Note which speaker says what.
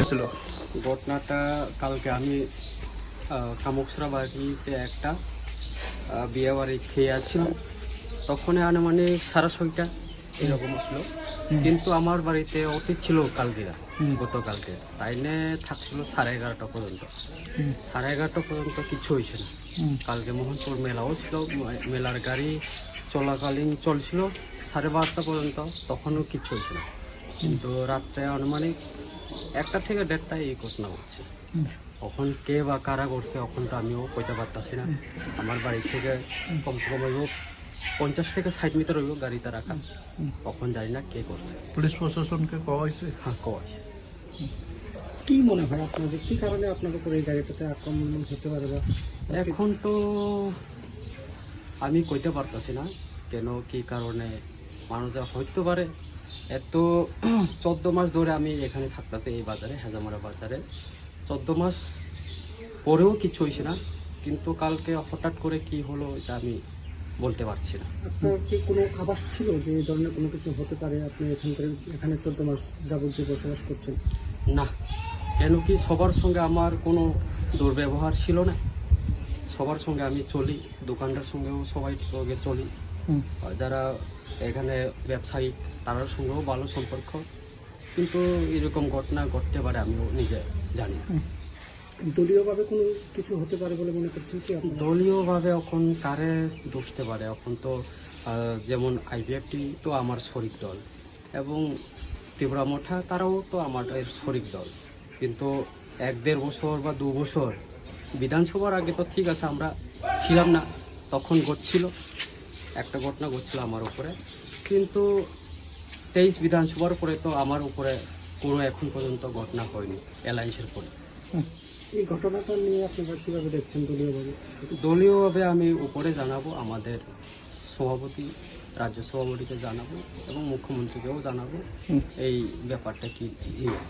Speaker 1: হয়েছিল?
Speaker 2: ঘটনাটা কালকে আমি কামুকসরা বাড়িতে একটা বিয়ে বাড়ি খেয়ে আসছিলাম। তখন আনুমানিক 6:30 এরকম ছিল। কিন্তু আমার বাড়িতে অতীত ছিল কালকেরা, গতকালকে তাই নিয়ে থাকছিল 11:30 পর্যন্ত। 11:30 পর্যন্ত কিছু হয়েছে না। কালকে মোহনপুর মেলাও ছিল, মেলার গাড়ি চলাকালীন চলছিল 12:30 পর্যন্ত, তখনও কিছু হয়েছে না। কিন্তু রাত্রে আনুমানিক 1টা থেকে 1:30টায় এই ঘটনা ঘটছে। কখন কে বা কারা করছে এখন তো আমিও কইতে পারতাছি না। আমার বাড়ি থেকে কমসে কম হইব 50 থেকে 60 মিটার হইব গাড়িতে রাখা। কখন জানি না কে করছে।
Speaker 1: পুলিশ প্রশাসনকে কওয়া হয়েছে?
Speaker 2: হ্যাঁ, কইছে।
Speaker 3: কি মনে হয় আপনার যে কি কারণে আপনার উপর এই গাড়িটাতে আক্রমণ হতে পারে? বা
Speaker 2: এখন তো আমি কইতে পারতাছি না কেন কি কারণে মানুষ হইতে পারে। এত 14 মাস ধরে আমি এখানে থাকতেছি এই বাজারে, হেজামারা বাজারে। 14 মাস পরেও কিছু হয়েছে না, কিন্তু কালকে হঠাৎ করে কি হলো এটা আমি বলতে পারছি না।
Speaker 3: আপনার কি কোনো আভাস ছিল যে এই ধরনের কোনো কিছু হতে পারে? আপনি এখানে 14 মাস যাবত যে বসবাস করছেন।
Speaker 2: না, কেন কি সবার সঙ্গে আমার কোনো দুর্ব্যবহার ছিল না। সবার সঙ্গে আমি চলি, দোকানদার সঙ্গেও সবাই সঙ্গে চলি। যারা এখানে ব্যবসায়ী তাদের সঙ্গেও ভালো সম্পর্ক, কিন্তু এরকম ঘটনা ঘটতে পারে আমিও নিজে জানি না।
Speaker 3: দলীয়ভাবে কোনো কিছু হতে পারে বলে মনে করছেন কি আপনি?
Speaker 2: দলীয়ভাবে এখন কারে দোষতে পারে? এখন তো যেমন আইপিএফটি তো আমার শরিক দল এবং ত্রিপুরা মোঠা তারাও তো আমাদের শরিক দল, কিন্তু 1-1.5 বছর বা 2 বছর বিধানসভার আগে তো ঠিক আছে আমরা ছিলাম না, তখন ঘটছিল একটা ঘটনা ঘটছিল আমার উপরে। কিন্তু 23 বিধানসভার পরে তো আমার উপরে কোনো এখন পর্যন্ত ঘটনা হয়নি অ্যালায়েন্সের পরে।
Speaker 3: এই ঘটনাটা নিয়ে আপনারা কীভাবে দেখছেন দলীয়ভাবে?
Speaker 2: দলীয়ভাবে আমি উপরে জানাবো, আমাদের সভাপতি রাজ্য সভাপতিকে জানাবো এবং মুখ্যমন্ত্রীকেও জানাবো এই ব্যাপারটা কি নিয়ে।